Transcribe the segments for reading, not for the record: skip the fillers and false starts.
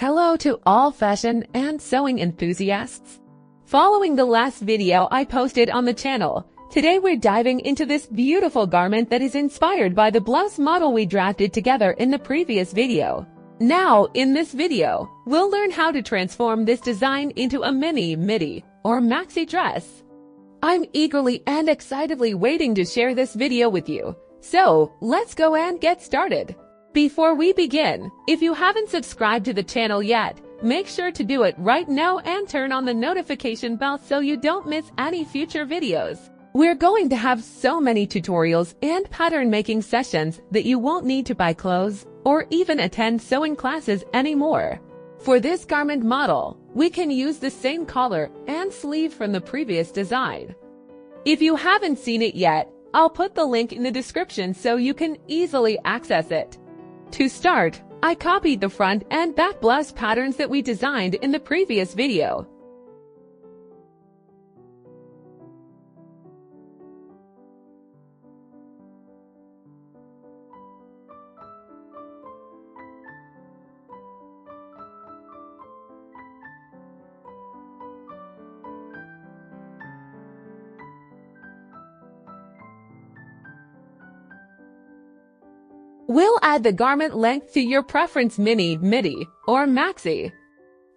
Hello to all fashion and sewing enthusiasts. Following the last video I posted on the channel, today we're diving into this beautiful garment that is inspired by the blouse model we drafted together in the previous video. Now, in this video, we'll learn how to transform this design into a mini, midi, or maxi dress. I'm eagerly and excitedly waiting to share this video with you. So, let's go and get started. Before we begin, if you haven't subscribed to the channel yet, make sure to do it right now and turn on the notification bell so you don't miss any future videos. We're going to have so many tutorials and pattern making sessions that you won't need to buy clothes or even attend sewing classes anymore. For this garment model, we can use the same collar and sleeve from the previous design. If you haven't seen it yet, I'll put the link in the description so you can easily access it. To start, I copied the front and back blouse patterns that we designed in the previous video. We'll add the garment length to your preference mini, midi, or maxi.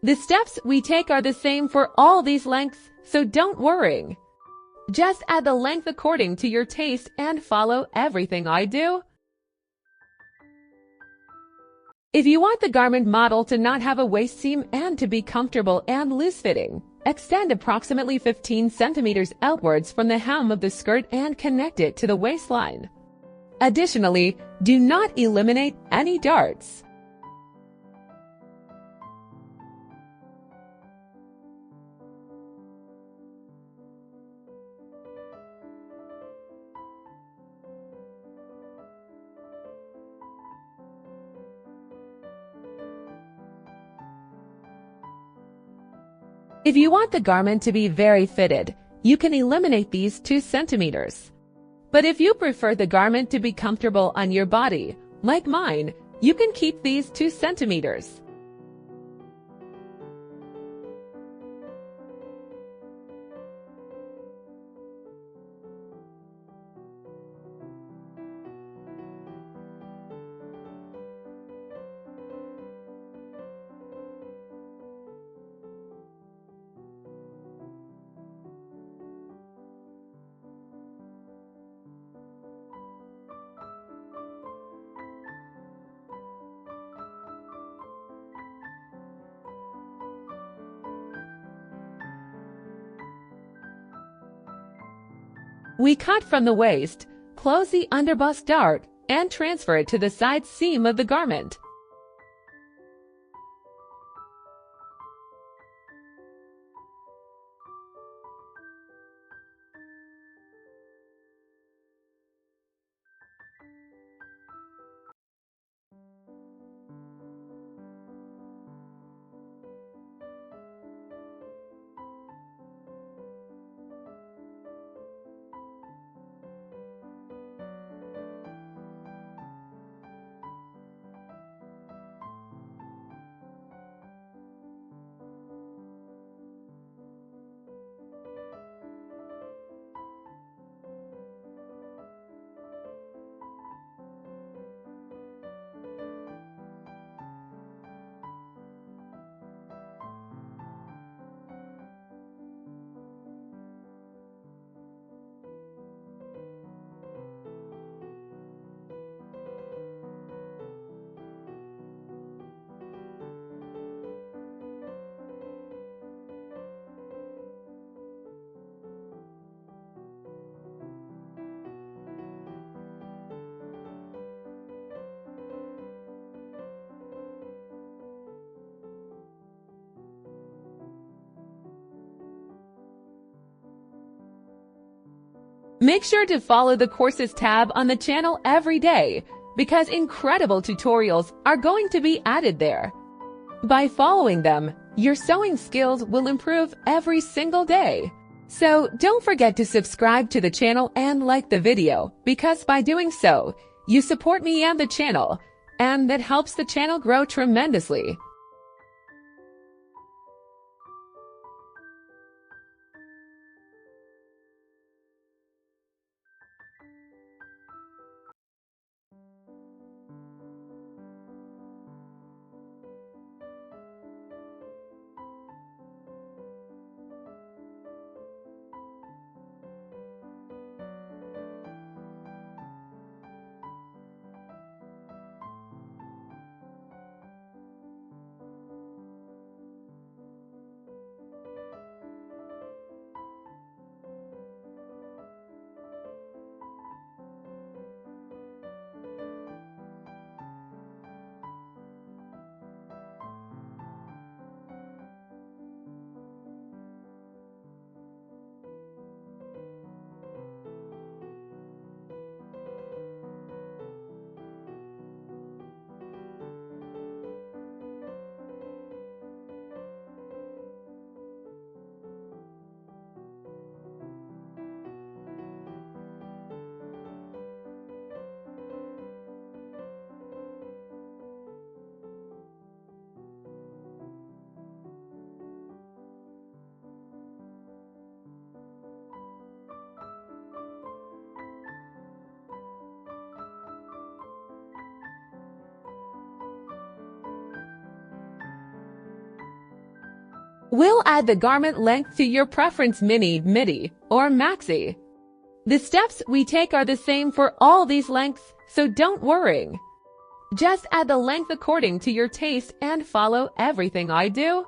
The steps we take are the same for all these lengths, so don't worry. Just add the length according to your taste and follow everything I do. If you want the garment model to not have a waist seam and to be comfortable and loose-fitting, extend approximately 15 centimeters outwards from the hem of the skirt and connect it to the waistline. Additionally, do not eliminate any darts. If you want the garment to be very fitted, you can eliminate these 2 centimeters. But if you prefer the garment to be comfortable on your body, like mine, you can keep these 2 centimeters. We cut from the waist, close the underbust dart, and transfer it to the side seam of the garment. Make sure to follow the courses tab on the channel every day because incredible tutorials are going to be added there. By following them, your sewing skills will improve every single day. So don't forget to subscribe to the channel and like the video because by doing so, you support me and the channel, and that helps the channel grow tremendously. We'll add the garment length to your preference Midi, or Maxi. The steps we take are the same for all these lengths, so don't worry. Just add the length according to your taste and follow everything I do.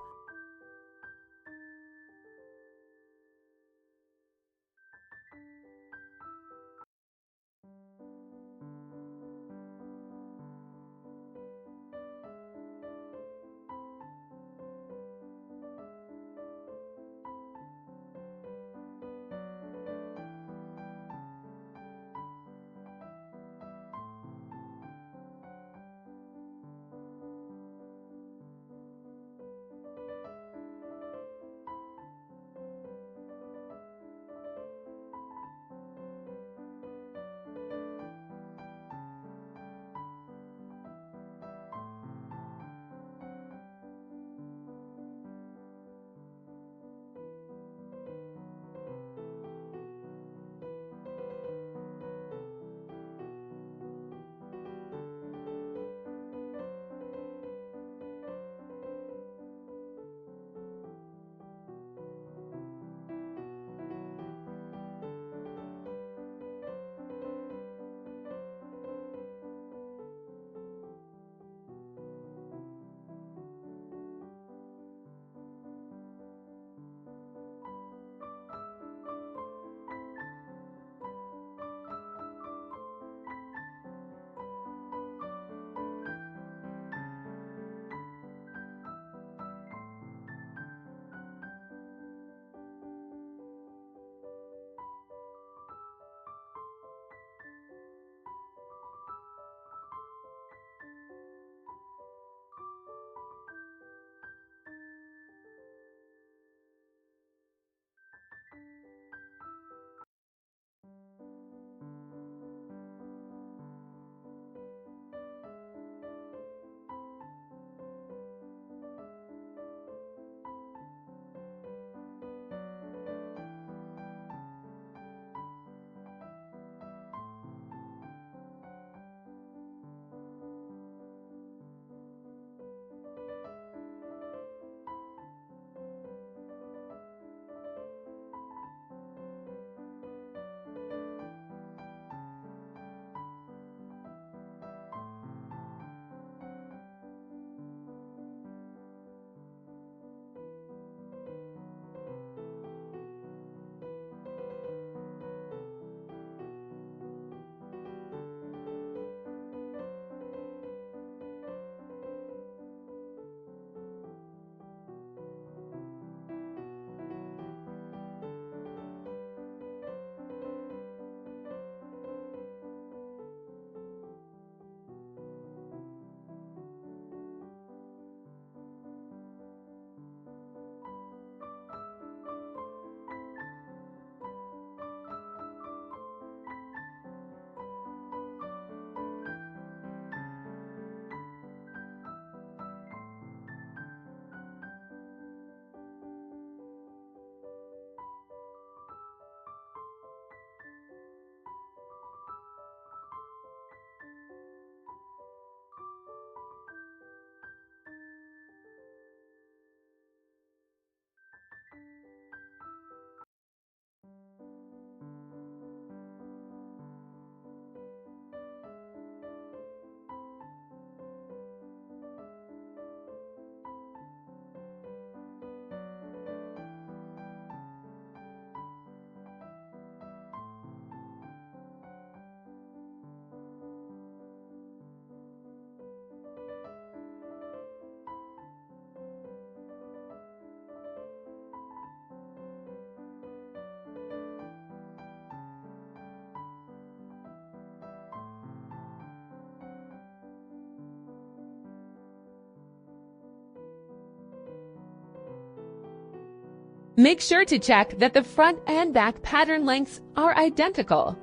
Make sure to check that the front and back pattern lengths are identical.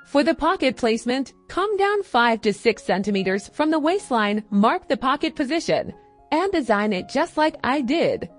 For the pocket placement, come down 5 to 6 centimeters from the waistline, mark the pocket position, and design it just like I did.